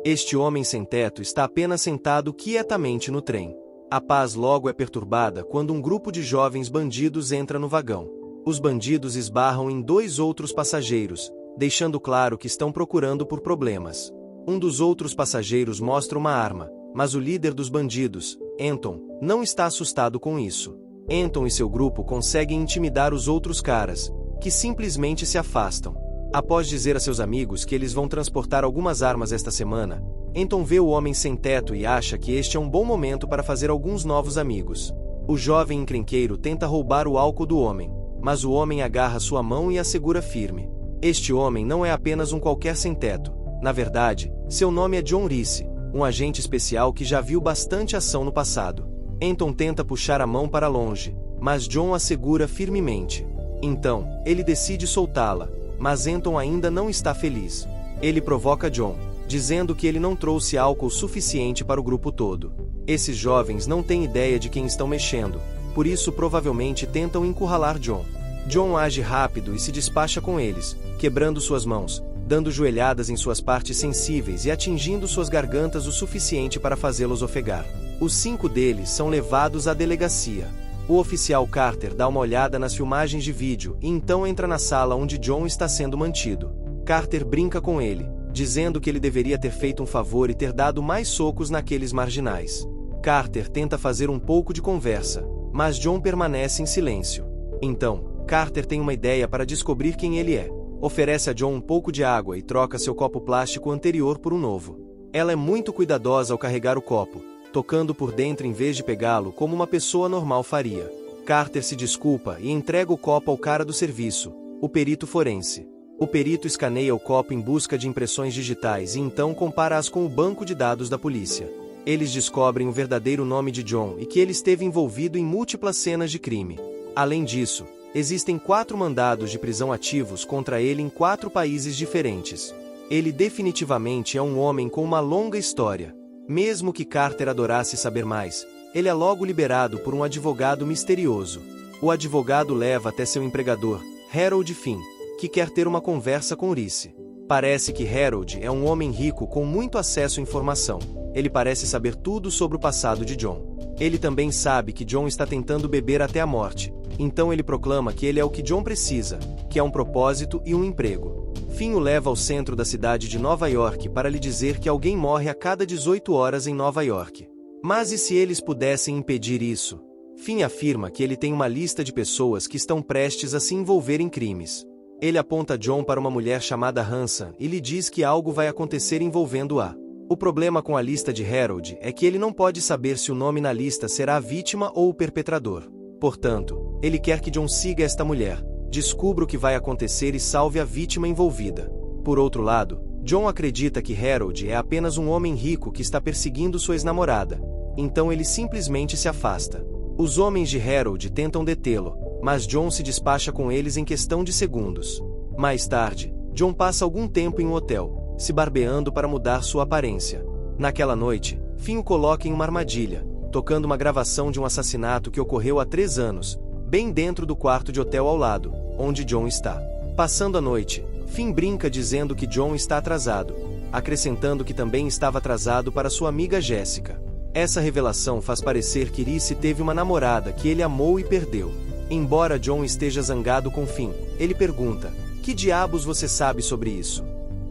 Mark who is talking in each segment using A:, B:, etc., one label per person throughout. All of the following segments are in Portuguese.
A: Este homem sem teto está apenas sentado quietamente no trem. A paz logo é perturbada quando um grupo de jovens bandidos entra no vagão. Os bandidos esbarram em dois outros passageiros, deixando claro que estão procurando por problemas. Um dos outros passageiros mostra uma arma, mas o líder dos bandidos, Anton, não está assustado com isso. Anton e seu grupo conseguem intimidar os outros caras, que simplesmente se afastam. Após dizer a seus amigos que eles vão transportar algumas armas esta semana, Anton vê o homem sem teto e acha que este é um bom momento para fazer alguns novos amigos. O jovem encrenqueiro tenta roubar o álcool do homem, mas o homem agarra sua mão e a segura firme. Este homem não é apenas um qualquer sem teto. Na verdade, seu nome é John Reese, um agente especial que já viu bastante ação no passado. Anton tenta puxar a mão para longe, mas John a segura firmemente. Então, ele decide soltá-la, mas Anton ainda não está feliz. Ele provoca John, dizendo que ele não trouxe álcool suficiente para o grupo todo. Esses jovens não têm ideia de quem estão mexendo, por isso provavelmente tentam encurralar John. John age rápido e se despacha com eles, quebrando suas mãos, dando joelhadas em suas partes sensíveis e atingindo suas gargantas o suficiente para fazê-los ofegar. Os 5 deles são levados à delegacia. O oficial Carter dá uma olhada nas filmagens de vídeo e então entra na sala onde John está sendo mantido. Carter brinca com ele, dizendo que ele deveria ter feito um favor e ter dado mais socos naqueles marginais. Carter tenta fazer um pouco de conversa, mas John permanece em silêncio. Então, Carter tem uma ideia para descobrir quem ele é. Oferece a John um pouco de água e troca seu copo plástico anterior por um novo. Ela é muito cuidadosa ao carregar o copo, tocando por dentro em vez de pegá-lo como uma pessoa normal faria. Carter se desculpa e entrega o copo ao cara do serviço, o perito forense. O perito escaneia o copo em busca de impressões digitais e então compara-as com o banco de dados da polícia. Eles descobrem o verdadeiro nome de John e que ele esteve envolvido em múltiplas cenas de crime. Além disso, existem 4 mandados de prisão ativos contra ele em 4 países diferentes. Ele definitivamente é um homem com uma longa história. Mesmo que Carter adorasse saber mais, ele é logo liberado por um advogado misterioso. O advogado leva até seu empregador, Harold Finn, que quer ter uma conversa com Reese. Parece que Harold é um homem rico com muito acesso à informação. Ele parece saber tudo sobre o passado de John. Ele também sabe que John está tentando beber até a morte, então ele proclama que ele é o que John precisa, que é um propósito e um emprego. Finn o leva ao centro da cidade de Nova York para lhe dizer que alguém morre a cada 18 horas em Nova York. Mas e se eles pudessem impedir isso? Finn afirma que ele tem uma lista de pessoas que estão prestes a se envolver em crimes. Ele aponta John para uma mulher chamada Hansa e lhe diz que algo vai acontecer envolvendo-a. O problema com a lista de Harold é que ele não pode saber se o nome na lista será a vítima ou o perpetrador. Portanto, ele quer que John siga esta mulher, descubra o que vai acontecer e salve a vítima envolvida. Por outro lado, John acredita que Harold é apenas um homem rico que está perseguindo sua ex-namorada, então ele simplesmente se afasta. Os homens de Harold tentam detê-lo, mas John se despacha com eles em questão de segundos. Mais tarde, John passa algum tempo em um hotel, se barbeando para mudar sua aparência. Naquela noite, Finn o coloca em uma armadilha, tocando uma gravação de um assassinato que ocorreu há 3 anos, bem dentro do quarto de hotel ao lado, onde John está. Passando a noite, Finn brinca dizendo que John está atrasado, acrescentando que também estava atrasado para sua amiga Jessica. Essa revelação faz parecer que Reese teve uma namorada que ele amou e perdeu. Embora John esteja zangado com Finn, ele pergunta: "Que diabos você sabe sobre isso?"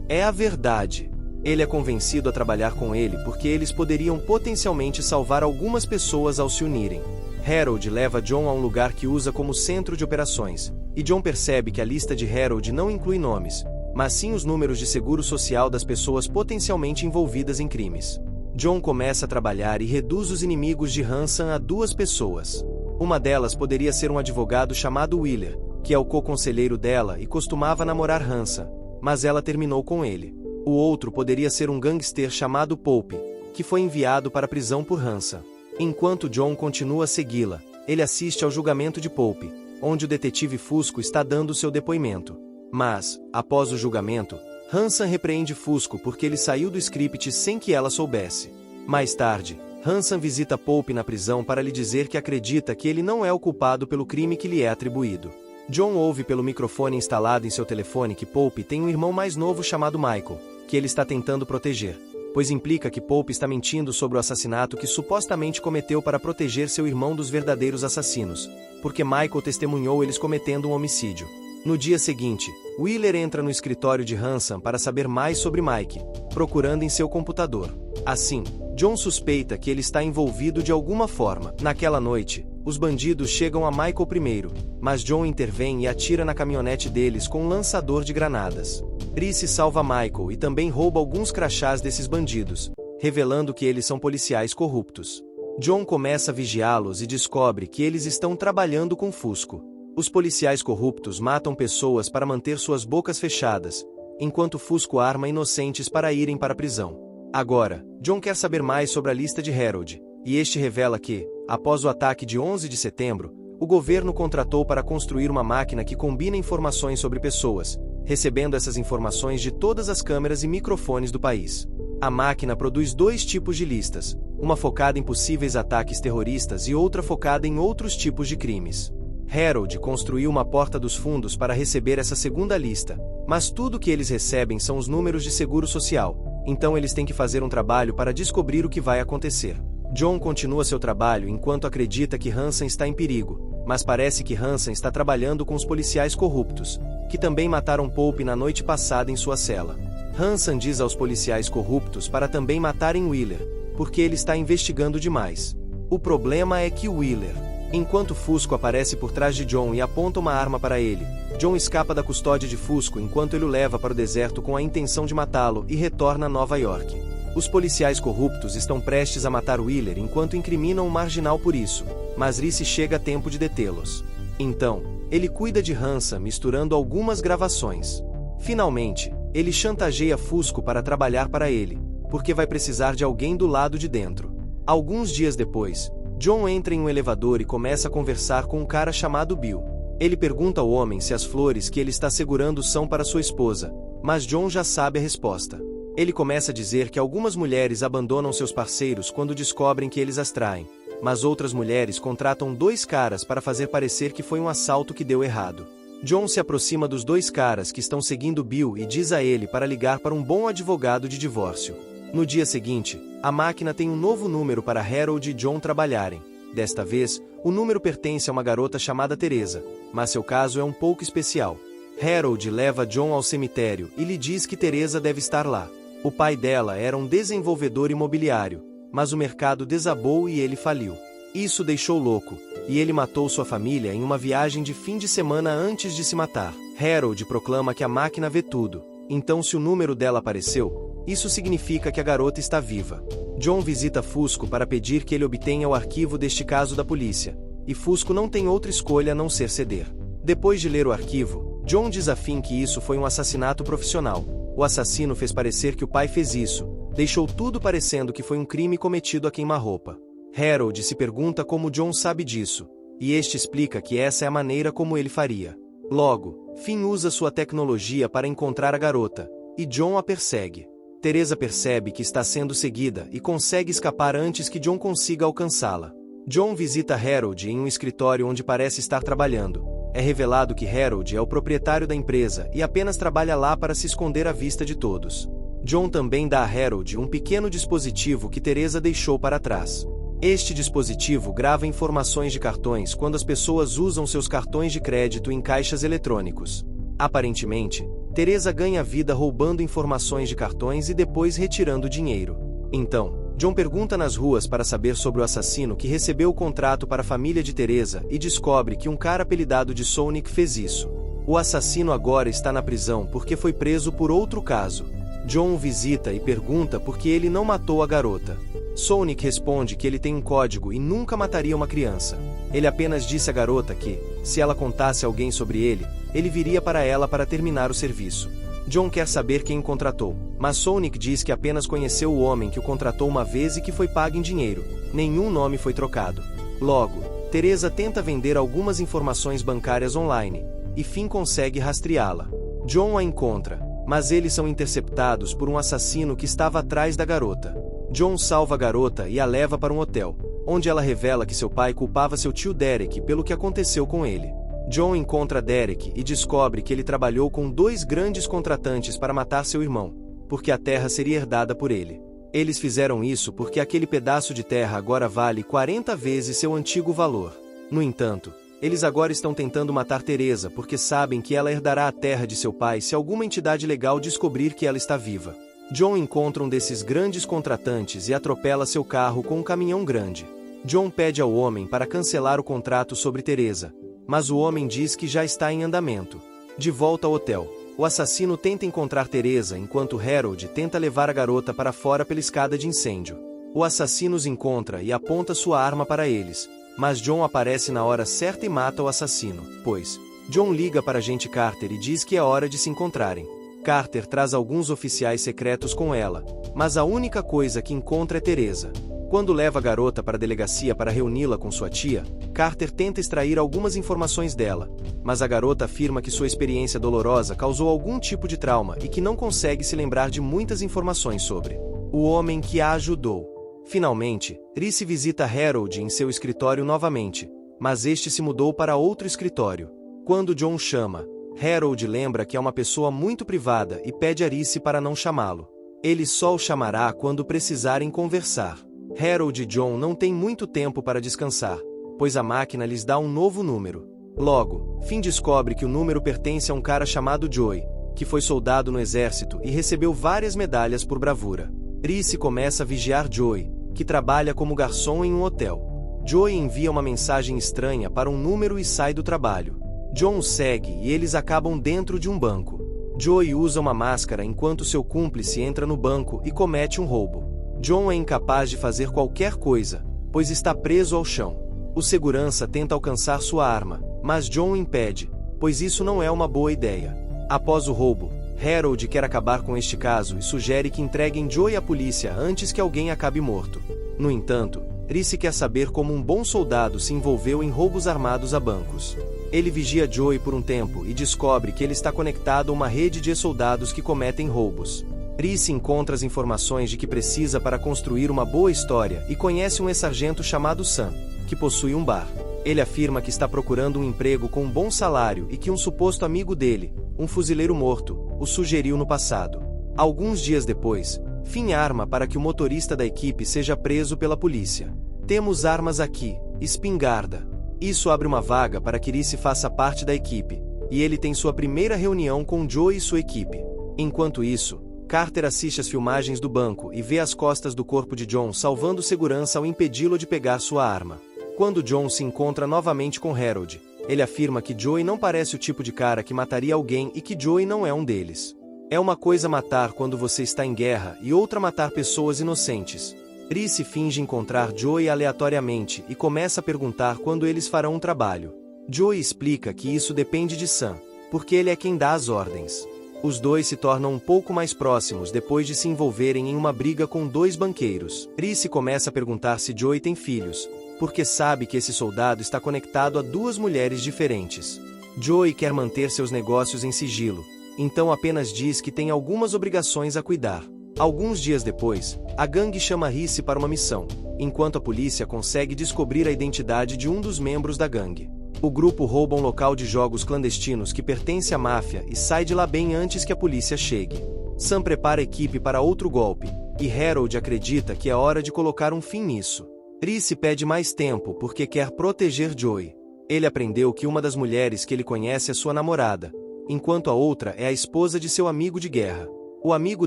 A: É a verdade. Ele é convencido a trabalhar com ele porque eles poderiam potencialmente salvar algumas pessoas ao se unirem. Harold leva John a um lugar que usa como centro de operações, e John percebe que a lista de Harold não inclui nomes, mas sim os números de seguro social das pessoas potencialmente envolvidas em crimes. John começa a trabalhar e reduz os inimigos de Hansa a 2 pessoas. Uma delas poderia ser um advogado chamado Wheeler, que é o co-conselheiro dela e costumava namorar Hansa, mas ela terminou com ele. O outro poderia ser um gangster chamado Pope, que foi enviado para a prisão por Hansa. Enquanto John continua a segui-la, ele assiste ao julgamento de Pope, onde o detetive Fusco está dando seu depoimento. Mas, após o julgamento, Hansa repreende Fusco porque ele saiu do script sem que ela soubesse. Mais tarde, Hansa visita Pope na prisão para lhe dizer que acredita que ele não é o culpado pelo crime que lhe é atribuído. John ouve pelo microfone instalado em seu telefone que Pope tem um irmão mais novo chamado Michael, que ele está tentando proteger. pois implica que Pope está mentindo sobre o assassinato que supostamente cometeu para proteger seu irmão dos verdadeiros assassinos, porque Michael testemunhou eles cometendo um homicídio. No dia seguinte, Wheeler entra no escritório de Hanson para saber mais sobre Mike, procurando em seu computador. Assim, John suspeita que ele está envolvido de alguma forma. Naquela noite, os bandidos chegam a Michael primeiro, mas John intervém e atira na caminhonete deles com um lançador de granadas. Reese salva Michael e também rouba alguns crachás desses bandidos, revelando que eles são policiais corruptos. John começa a vigiá-los e descobre que eles estão trabalhando com Fusco. Os policiais corruptos matam pessoas para manter suas bocas fechadas, enquanto Fusco arma inocentes para irem para a prisão. Agora, John quer saber mais sobre a lista de Harold, e este revela que, após o ataque de 11 de setembro, o governo contratou para construir uma máquina que combina informações sobre pessoas, recebendo essas informações de todas as câmeras e microfones do país. A máquina produz dois tipos de listas, uma focada em possíveis ataques terroristas e outra focada em outros tipos de crimes. Harold construiu uma porta dos fundos para receber essa segunda lista, mas tudo que eles recebem são os números de seguro social, então eles têm que fazer um trabalho para descobrir o que vai acontecer. John continua seu trabalho enquanto acredita que Hanson está em perigo, mas parece que Hanson está trabalhando com os policiais corruptos, que também mataram Pope na noite passada em sua cela. Hanson diz aos policiais corruptos para também matarem Wheeler, porque ele está investigando demais. O problema é que Wheeler, enquanto Fusco aparece por trás de John e aponta uma arma para ele, John escapa da custódia de Fusco enquanto ele o leva para o deserto com a intenção de matá-lo e retorna a Nova York. Os policiais corruptos estão prestes a matar Wheeler enquanto incriminam o marginal por isso, mas Reese chega a tempo de detê-los. Então, ele cuida de Hanson misturando algumas gravações. Finalmente, ele chantageia Fusco para trabalhar para ele, porque vai precisar de alguém do lado de dentro. Alguns dias depois, John entra em um elevador e começa a conversar com um cara chamado Bill. Ele pergunta ao homem se as flores que ele está segurando são para sua esposa, mas John já sabe a resposta. Ele começa a dizer que algumas mulheres abandonam seus parceiros quando descobrem que eles as traem, mas outras mulheres contratam dois caras para fazer parecer que foi um assalto que deu errado. John se aproxima dos dois caras que estão seguindo Bill e diz a ele para ligar para um bom advogado de divórcio. No dia seguinte, a máquina tem um novo número para Harold e John trabalharem. Desta vez, o número pertence a uma garota chamada Teresa, mas seu caso é um pouco especial. Harold leva John ao cemitério e lhe diz que Teresa deve estar lá. O pai dela era um desenvolvedor imobiliário, mas o mercado desabou e ele faliu. Isso deixou louco, e ele matou sua família em uma viagem de fim de semana antes de se matar. Harold proclama que a máquina vê tudo, então se o número dela apareceu, isso significa que a garota está viva. John visita Fusco para pedir que ele obtenha o arquivo deste caso da polícia, e Fusco não tem outra escolha a não ser ceder. Depois de ler o arquivo, John diz a Finn que isso foi um assassinato profissional. O assassino fez parecer que o pai fez isso, deixou tudo parecendo que foi um crime cometido a queima-roupa. Harold se pergunta como John sabe disso, e este explica que essa é a maneira como ele faria. Logo, Finn usa sua tecnologia para encontrar a garota, e John a persegue. Teresa percebe que está sendo seguida e consegue escapar antes que John consiga alcançá-la. John visita Harold em um escritório onde parece estar trabalhando. É revelado que Harold é o proprietário da empresa e apenas trabalha lá para se esconder à vista de todos. John também dá a Harold um pequeno dispositivo que Teresa deixou para trás. Este dispositivo grava informações de cartões quando as pessoas usam seus cartões de crédito em caixas eletrônicos. Aparentemente, Teresa ganha vida roubando informações de cartões e depois retirando dinheiro. Então, John pergunta nas ruas para saber sobre o assassino que recebeu o contrato para a família de Teresa e descobre que um cara apelidado de Sonic fez isso. O assassino agora está na prisão porque foi preso por outro caso. John o visita e pergunta por que ele não matou a garota. Sonic responde que ele tem um código e nunca mataria uma criança. Ele apenas disse à garota que, se ela contasse a alguém sobre ele, ele viria para ela para terminar o serviço. John quer saber quem o contratou, mas Sonic diz que apenas conheceu o homem que o contratou uma vez e que foi pago em dinheiro. Nenhum nome foi trocado. Logo, Teresa tenta vender algumas informações bancárias online, e Finn consegue rastreá-la. John a encontra, mas eles são interceptados por um assassino que estava atrás da garota. John salva a garota e a leva para um hotel, onde ela revela que seu pai culpava seu tio Derek pelo que aconteceu com ele. John encontra Derek e descobre que ele trabalhou com dois grandes contratantes para matar seu irmão, porque a terra seria herdada por ele. Eles fizeram isso porque aquele pedaço de terra agora vale 40 vezes seu antigo valor. No entanto, eles agora estão tentando matar Teresa porque sabem que ela herdará a terra de seu pai se alguma entidade legal descobrir que ela está viva. John encontra um desses grandes contratantes e atropela seu carro com um caminhão grande. John pede ao homem para cancelar o contrato sobre Teresa, mas o homem diz que já está em andamento. De volta ao hotel, o assassino tenta encontrar Teresa enquanto Harold tenta levar a garota para fora pela escada de incêndio. O assassino os encontra e aponta sua arma para eles, mas John aparece na hora certa e mata o assassino, pois John liga para agente Carter e diz que é hora de se encontrarem. Carter traz alguns oficiais secretos com ela, mas a única coisa que encontra é Teresa. Quando leva a garota para a delegacia para reuni-la com sua tia, Carter tenta extrair algumas informações dela, mas a garota afirma que sua experiência dolorosa causou algum tipo de trauma e que não consegue se lembrar de muitas informações sobre o homem que a ajudou. Finalmente, Reese visita Harold em seu escritório novamente, mas este se mudou para outro escritório. Quando John chama, Harold lembra que é uma pessoa muito privada e pede a Reese para não chamá-lo. Ele só o chamará quando precisarem conversar. Harold e John não têm muito tempo para descansar, pois a máquina lhes dá um novo número. Logo, Finn descobre que o número pertence a um cara chamado Joey, que foi soldado no exército e recebeu várias medalhas por bravura. Reese começa a vigiar Joey, que trabalha como garçom em um hotel. Joey envia uma mensagem estranha para um número e sai do trabalho. John o segue e eles acabam dentro de um banco. Joey usa uma máscara enquanto seu cúmplice entra no banco e comete um roubo. John é incapaz de fazer qualquer coisa, pois está preso ao chão. O segurança tenta alcançar sua arma, mas John o impede, pois isso não é uma boa ideia. Após o roubo, Harold quer acabar com este caso e sugere que entreguem Joey à polícia antes que alguém acabe morto. No entanto, Reese quer saber como um bom soldado se envolveu em roubos armados a bancos. Ele vigia Joey por um tempo e descobre que ele está conectado a uma rede de soldados que cometem roubos. Reese encontra as informações de que precisa para construir uma boa história e conhece um ex-sargento chamado Sam, que possui um bar. Ele afirma que está procurando um emprego com um bom salário e que um suposto amigo dele, um fuzileiro morto, o sugeriu no passado. Alguns dias depois, Finn arma para que o motorista da equipe seja preso pela polícia. Temos armas aqui, espingarda. Isso abre uma vaga para que Reese faça parte da equipe, e ele tem sua primeira reunião com Joey e sua equipe. Enquanto isso, Carter assiste às filmagens do banco e vê as costas do corpo de John salvando segurança ao impedi-lo de pegar sua arma. Quando John se encontra novamente com Harold, ele afirma que Joey não parece o tipo de cara que mataria alguém e que Joey não é um deles. É uma coisa matar quando você está em guerra e outra matar pessoas inocentes. Reese finge encontrar Joey aleatoriamente e começa a perguntar quando eles farão um trabalho. Joey explica que isso depende de Sam, porque ele é quem dá as ordens. Os dois se tornam um pouco mais próximos depois de se envolverem em uma briga com dois banqueiros. Reese começa a perguntar se Joey tem filhos, porque sabe que esse soldado está conectado a duas mulheres diferentes. Joey quer manter seus negócios em sigilo, então apenas diz que tem algumas obrigações a cuidar. Alguns dias depois, a gangue chama Reese para uma missão, enquanto a polícia consegue descobrir a identidade de um dos membros da gangue. O grupo rouba um local de jogos clandestinos que pertence à máfia e sai de lá bem antes que a polícia chegue. Sam prepara a equipe para outro golpe, e Harold acredita que é hora de colocar um fim nisso. Reese pede mais tempo porque quer proteger Joey. Ele aprendeu que uma das mulheres que ele conhece é sua namorada, enquanto a outra é a esposa de seu amigo de guerra. O amigo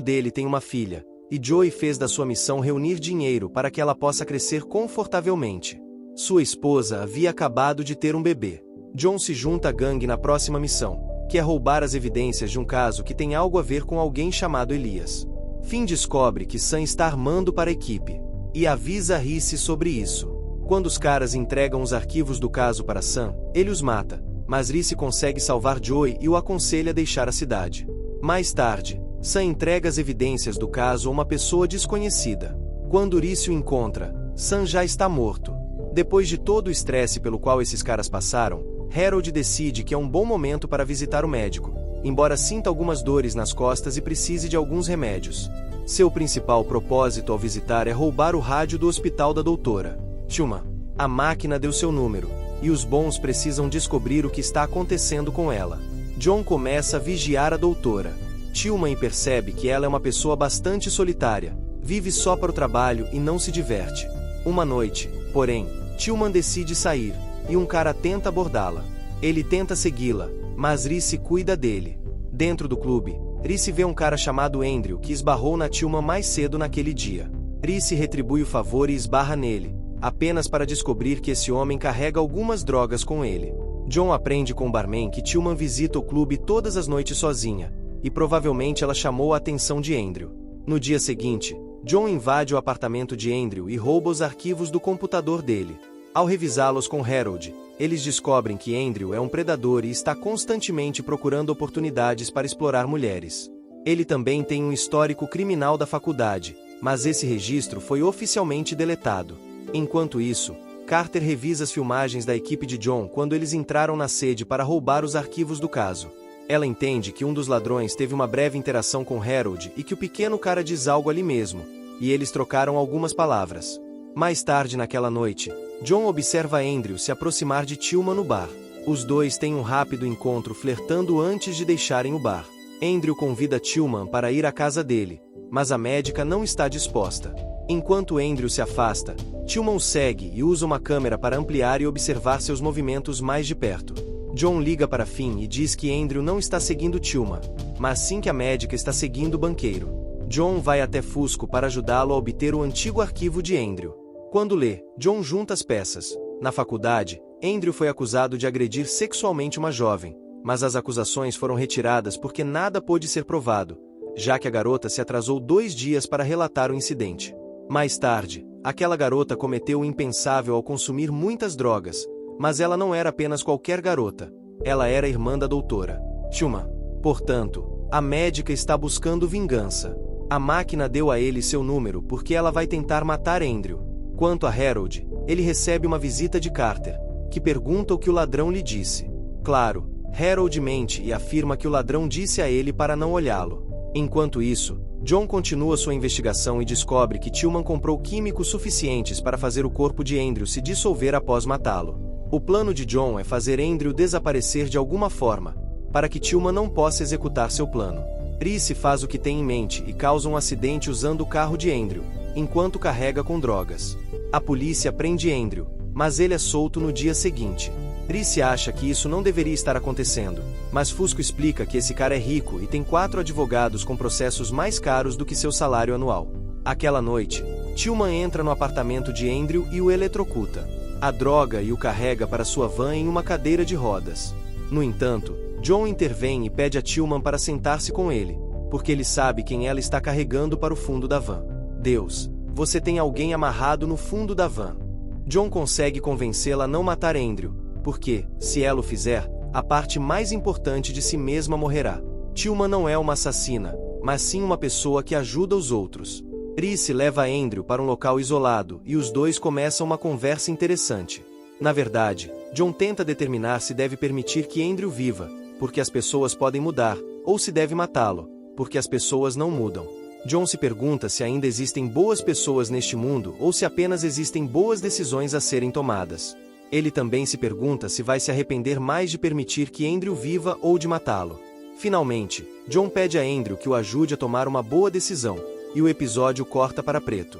A: dele tem uma filha, e Joey fez da sua missão reunir dinheiro para que ela possa crescer confortavelmente. Sua esposa havia acabado de ter um bebê. John se junta à gangue na próxima missão, que é roubar as evidências de um caso que tem algo a ver com alguém chamado Elias. Finn descobre que Sam está armando para a equipe, e avisa Reese sobre isso. Quando os caras entregam os arquivos do caso para Sam, ele os mata, mas Reese consegue salvar Joey e o aconselha a deixar a cidade. Mais tarde, Sam entrega as evidências do caso a uma pessoa desconhecida. Quando Reese o encontra, Sam já está morto. Depois de todo o estresse pelo qual esses caras passaram, Harold decide que é um bom momento para visitar o médico, embora sinta algumas dores nas costas e precise de alguns remédios. Seu principal propósito ao visitar é roubar o rádio do hospital da doutora Tillman. A máquina deu seu número, e os bons precisam descobrir o que está acontecendo com ela. John começa a vigiar a doutora Tillman e percebe que ela é uma pessoa bastante solitária, Vive só para o trabalho e não se diverte. Uma noite, porém, Tillman decide sair, e um cara tenta abordá-la. Ele tenta segui-la, mas Reese cuida dele. Dentro do clube, Reese vê um cara chamado Andrew que esbarrou na Tillman mais cedo naquele dia. Reese retribui o favor e esbarra nele, apenas para descobrir que esse homem carrega algumas drogas com ele. John aprende com o barman que Tillman visita o clube todas as noites sozinha, e provavelmente ela chamou a atenção de Andrew. No dia seguinte, John invade o apartamento de Andrew e rouba os arquivos do computador dele. Ao revisá-los com Harold, eles descobrem que Andrew é um predador e está constantemente procurando oportunidades para explorar mulheres. Ele também tem um histórico criminal da faculdade, mas esse registro foi oficialmente deletado. Enquanto isso, Carter revisa as filmagens da equipe de John quando eles entraram na sede para roubar os arquivos do caso. Ela entende que um dos ladrões teve uma breve interação com Harold e que o pequeno cara diz algo ali mesmo, e eles trocaram algumas palavras. Mais tarde naquela noite, John observa Andrew se aproximar de Tillman no bar. Os dois têm um rápido encontro flertando antes de deixarem o bar. Andrew convida Tillman para ir à casa dele, mas a médica não está disposta. Enquanto Andrew se afasta, Tillman o segue e usa uma câmera para ampliar e observar seus movimentos mais de perto. John liga para Finn e diz que Andrew não está seguindo Tillman, mas sim que a médica está seguindo o banqueiro. John vai até Fusco para ajudá-lo a obter o antigo arquivo de Andrew. Quando lê, John junta as peças. Na faculdade, Andrew foi acusado de agredir sexualmente uma jovem, mas as acusações foram retiradas porque nada pôde ser provado, já que a garota se atrasou 2 dias para relatar o incidente. Mais tarde, aquela garota cometeu o impensável ao consumir muitas drogas, mas ela não era apenas qualquer garota. Ela era a irmã da doutora Tillman. Portanto, a médica está buscando vingança. A máquina deu a ele seu número porque ela vai tentar matar Andrew. Quanto a Harold, ele recebe uma visita de Carter, que pergunta o que o ladrão lhe disse. Claro, Harold mente e afirma que o ladrão disse a ele para não olhá-lo. Enquanto isso, John continua sua investigação e descobre que Tillman comprou químicos suficientes para fazer o corpo de Andrew se dissolver após matá-lo. O plano de John é fazer Andrew desaparecer de alguma forma, para que Tillman não possa executar seu plano. Reese faz o que tem em mente e causa um acidente usando o carro de Andrew, enquanto carrega com drogas. A polícia prende Andrew, mas ele é solto no dia seguinte. Reese acha que isso não deveria estar acontecendo, mas Fusco explica que esse cara é rico e tem 4 advogados com processos mais caros do que seu salário anual. Aquela noite, Tillman entra no apartamento de Andrew e o eletrocuta. A droga e o carrega para sua van em uma cadeira de rodas. No entanto, John intervém e pede a Tillman para sentar-se com ele, porque ele sabe quem ela está carregando para o fundo da van. Deus, você tem alguém amarrado no fundo da van. John consegue convencê-la a não matar Andrew, porque, se ela o fizer, a parte mais importante de si mesma morrerá. Tillman não é uma assassina, mas sim uma pessoa que ajuda os outros. Reese leva Andrew para um local isolado e os dois começam uma conversa interessante. Na verdade, John tenta determinar se deve permitir que Andrew viva, porque as pessoas podem mudar, ou se deve matá-lo, porque as pessoas não mudam. John se pergunta se ainda existem boas pessoas neste mundo ou se apenas existem boas decisões a serem tomadas. Ele também se pergunta se vai se arrepender mais de permitir que Andrew viva ou de matá-lo. Finalmente, John pede a Andrew que o ajude a tomar uma boa decisão, e o episódio corta para preto.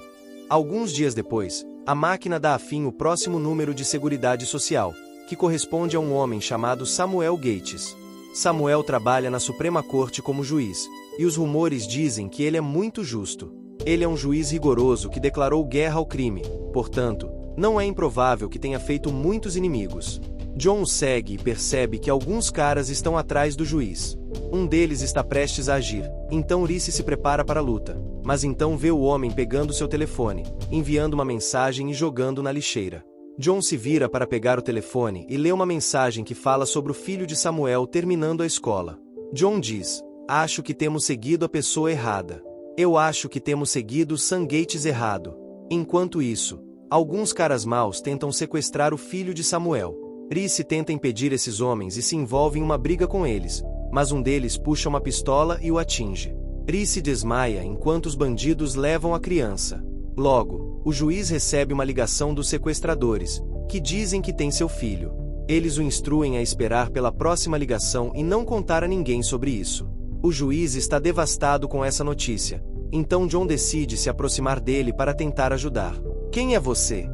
A: Alguns dias depois, a máquina dá a Finn o próximo número de Seguridade Social, que corresponde a um homem chamado Samuel Gates. Samuel trabalha na Suprema Corte como juiz, e os rumores dizem que ele é muito justo. Ele é um juiz rigoroso que declarou guerra ao crime, portanto, não é improvável que tenha feito muitos inimigos. John o segue e percebe que alguns caras estão atrás do juiz. Um deles está prestes a agir, então Reese se prepara para a luta, mas então vê o homem pegando seu telefone, enviando uma mensagem e jogando na lixeira. John se vira para pegar o telefone e lê uma mensagem que fala sobre o filho de Samuel terminando a escola. John diz: "Acho que temos seguido a pessoa errada. Eu acho que temos seguido Sam Gates errado." Enquanto isso, alguns caras maus tentam sequestrar o filho de Samuel. Reese tenta impedir esses homens e se envolve em uma briga com eles, mas um deles puxa uma pistola e o atinge. Reese desmaia enquanto os bandidos levam a criança. Logo, o juiz recebe uma ligação dos sequestradores, que dizem que tem seu filho. Eles o instruem a esperar pela próxima ligação e não contar a ninguém sobre isso. O juiz está devastado com essa notícia, Então John decide se aproximar dele para tentar ajudar. Quem é você?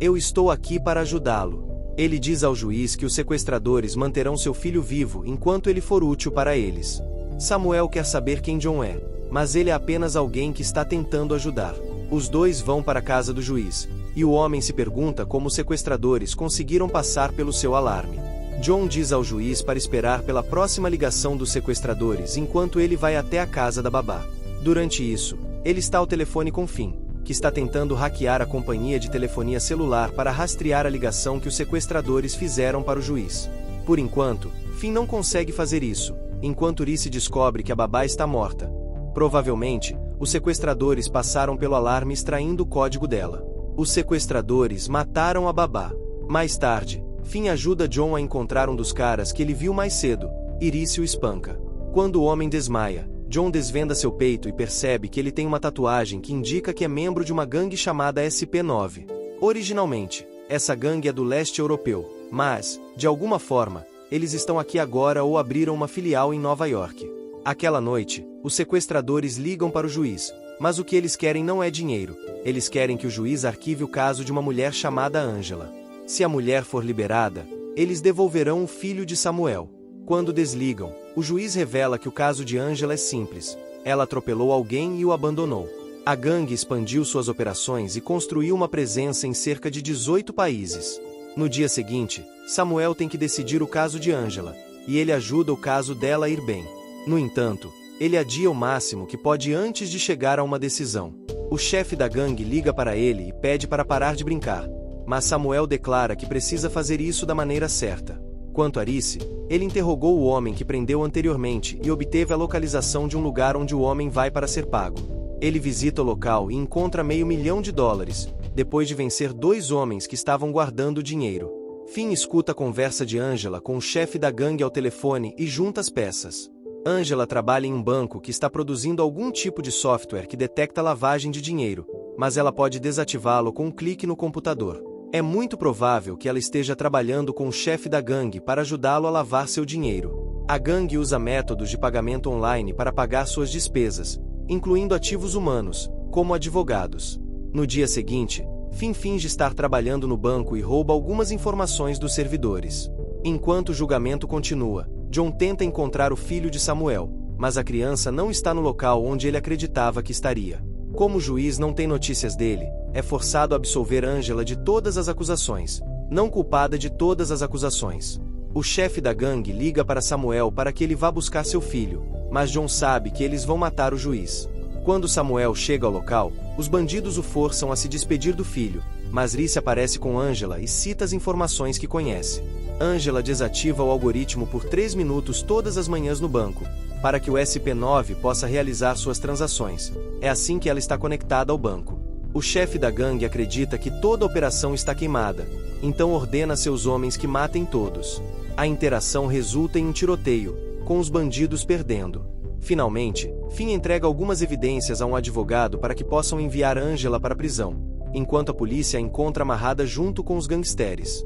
A: Eu estou aqui para ajudá-lo. Ele diz ao juiz que os sequestradores manterão seu filho vivo enquanto ele for útil para eles. Samuel quer saber quem John é, mas ele é apenas alguém que está tentando ajudar. Os dois vão para a casa do juiz, e o homem se pergunta como os sequestradores conseguiram passar pelo seu alarme. John diz ao juiz para esperar pela próxima ligação dos sequestradores enquanto ele vai até a casa da babá. Durante isso, ele está ao telefone com Finn, que está tentando hackear a companhia de telefonia celular para rastrear a ligação que os sequestradores fizeram para o juiz. Por enquanto, Finn não consegue fazer isso, enquanto Reese descobre que a babá está morta. Provavelmente, os sequestradores passaram pelo alarme extraindo o código dela. Os sequestradores mataram a babá. Mais tarde, Finn ajuda John a encontrar um dos caras que ele viu mais cedo, e Reese o espanca. Quando o homem desmaia, John desvenda seu peito e percebe que ele tem uma tatuagem que indica que é membro de uma gangue chamada SP9. Originalmente, essa gangue é do leste europeu, mas, de alguma forma, eles estão aqui agora ou abriram uma filial em Nova York. Aquela noite, os sequestradores ligam para o juiz, mas o que eles querem não é dinheiro, eles querem que o juiz arquive o caso de uma mulher chamada Angela. Se a mulher for liberada, eles devolverão o filho de Samuel. Quando desligam, o juiz revela que o caso de Angela é simples. Ela atropelou alguém e o abandonou. A gangue expandiu suas operações e construiu uma presença em cerca de 18 países. No dia seguinte, Samuel tem que decidir o caso de Angela, e ele ajuda o caso dela a ir bem. No entanto, ele adia o máximo que pode antes de chegar a uma decisão. O chefe da gangue liga para ele e pede para parar de brincar, mas Samuel declara que precisa fazer isso da maneira certa. Quanto a Reese, ele interrogou o homem que prendeu anteriormente e obteve a localização de um lugar onde o homem vai para ser pago. Ele visita o local e encontra $500 mil, depois de vencer 2 homens que estavam guardando o dinheiro. Finn escuta a conversa de Angela com o chefe da gangue ao telefone e junta as peças. Angela trabalha em um banco que está produzindo algum tipo de software que detecta lavagem de dinheiro, mas ela pode desativá-lo com um clique no computador. É muito provável que ela esteja trabalhando com o chefe da gangue para ajudá-lo a lavar seu dinheiro. A gangue usa métodos de pagamento online para pagar suas despesas, incluindo ativos humanos, como advogados. No dia seguinte, Finn finge estar trabalhando no banco e rouba algumas informações dos servidores. Enquanto o julgamento continua, John tenta encontrar o filho de Samuel, mas a criança não está no local onde ele acreditava que estaria. Como o juiz não tem notícias dele, é forçado a absolver Angela de todas as acusações, não culpada de todas as acusações. O chefe da gangue liga para Samuel para que ele vá buscar seu filho, mas John sabe que eles vão matar o juiz. Quando Samuel chega ao local, os bandidos o forçam a se despedir do filho, mas Reese aparece com Angela e cita as informações que conhece. Angela desativa o algoritmo por 3 minutos todas as manhãs no banco, para que o SP9 possa realizar suas transações. É assim que ela está conectada ao banco. O chefe da gangue acredita que toda a operação está queimada, então ordena a seus homens que matem todos. A interação resulta em um tiroteio, com os bandidos perdendo. Finalmente, Finn entrega algumas evidências a um advogado para que possam enviar Angela para a prisão, enquanto a polícia a encontra amarrada junto com os gangsteres.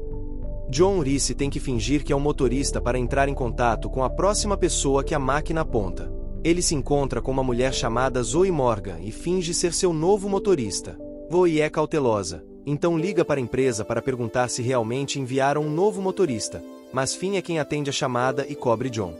A: John Reese tem que fingir que é um motorista para entrar em contato com a próxima pessoa que a máquina aponta. Ele se encontra com uma mulher chamada Zoe Morgan e finge ser seu novo motorista. Zoe é cautelosa, então liga para a empresa para perguntar se realmente enviaram um novo motorista, mas Finn é quem atende a chamada e cobre John.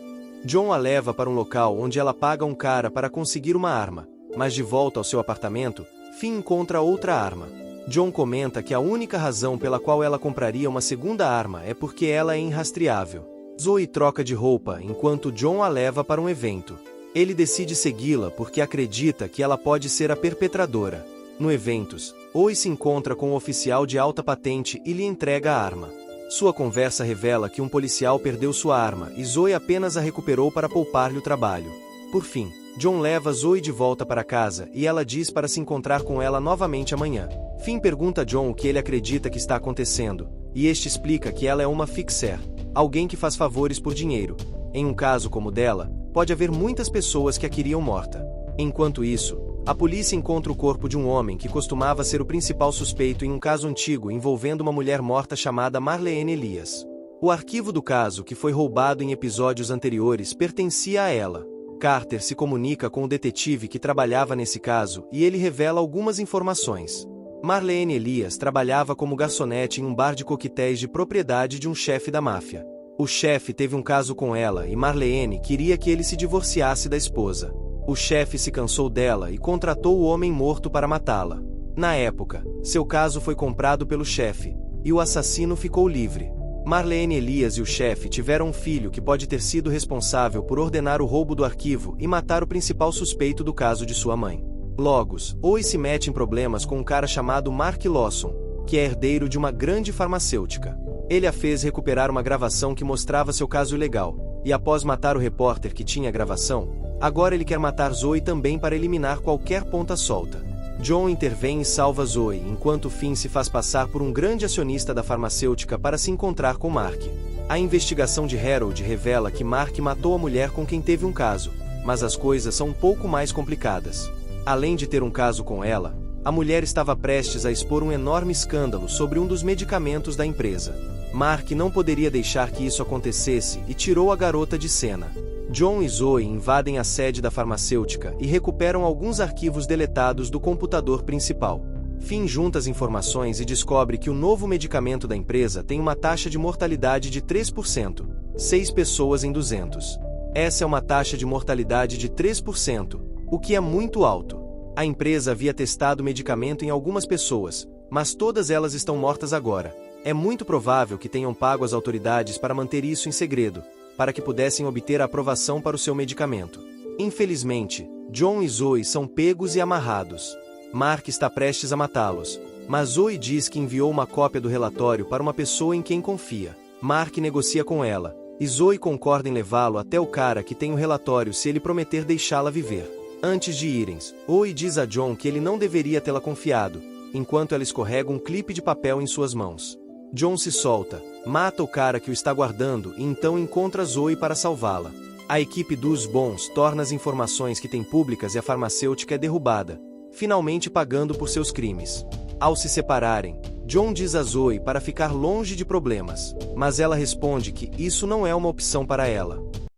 A: John a leva para um local onde ela paga um cara para conseguir uma arma, mas de volta ao seu apartamento, Finn encontra outra arma. John comenta que a única razão pela qual ela compraria uma segunda arma é porque ela é irrastreável. Zoe troca de roupa enquanto John a leva para um evento. Ele decide segui-la porque acredita que ela pode ser a perpetradora. No evento, Zoe se encontra com um oficial de alta patente e lhe entrega a arma. Sua conversa revela que um policial perdeu sua arma e Zoe apenas a recuperou para poupar-lhe o trabalho. Por fim, John leva Zoe de volta para casa e ela diz para se encontrar com ela novamente amanhã. Finn pergunta a John o que ele acredita que está acontecendo, e este explica que ela é uma fixer, alguém que faz favores por dinheiro. Em um caso como o dela, pode haver muitas pessoas que a queriam morta. Enquanto isso, a polícia encontra o corpo de um homem que costumava ser o principal suspeito em um caso antigo envolvendo uma mulher morta chamada Marlene Elias. O arquivo do caso que foi roubado em episódios anteriores pertencia a ela. Carter se comunica com o detetive que trabalhava nesse caso e ele revela algumas informações. Marlene Elias trabalhava como garçonete em um bar de coquetéis de propriedade de um chefe da máfia. O chefe teve um caso com ela e Marlene queria que ele se divorciasse da esposa. O chefe se cansou dela e contratou o homem morto para matá-la. Na época, seu caso foi comprado pelo chefe, e o assassino ficou livre. Marlene Elias e o chefe tiveram um filho que pode ter sido responsável por ordenar o roubo do arquivo e matar o principal suspeito do caso de sua mãe. Logos, Oi se mete em problemas com um cara chamado Mark Lawson, que é herdeiro de uma grande farmacêutica. Ele a fez recuperar uma gravação que mostrava seu caso legal, e após matar o repórter que tinha a gravação, agora ele quer matar Zoe também para eliminar qualquer ponta solta. John intervém e salva Zoe, enquanto Finn se faz passar por um grande acionista da farmacêutica para se encontrar com Mark. A investigação de Harold revela que Mark matou a mulher com quem teve um caso, mas as coisas são um pouco mais complicadas. Além de ter um caso com ela, a mulher estava prestes a expor um enorme escândalo sobre um dos medicamentos da empresa. Mark não poderia deixar que isso acontecesse e tirou a garota de cena. John e Zoe invadem a sede da farmacêutica e recuperam alguns arquivos deletados do computador principal. Finn junta as informações e descobre que o novo medicamento da empresa tem uma taxa de mortalidade de 3%, 6 pessoas em 200. Essa é uma taxa de mortalidade de 3%, o que é muito alto. A empresa havia testado o medicamento em algumas pessoas, mas todas elas estão mortas agora. É muito provável que tenham pago as autoridades para manter isso em segredo, para que pudessem obter a aprovação para o seu medicamento. Infelizmente, John e Zoe são pegos e amarrados. Mark está prestes a matá-los, mas Zoe diz que enviou uma cópia do relatório para uma pessoa em quem confia. Mark negocia com ela, e Zoe concorda em levá-lo até o cara que tem o relatório se ele prometer deixá-la viver. Antes de irem, Zoe diz a John que ele não deveria tê-la confiado, enquanto ela escorrega um clipe de papel em suas mãos. John se solta, mata o cara que o está guardando e então encontra Zoe para salvá-la. A equipe dos bons torna as informações que tem públicas e a farmacêutica é derrubada, finalmente pagando por seus crimes. Ao se separarem, John diz a Zoe para ficar longe de problemas, mas ela responde que isso não é uma opção para ela.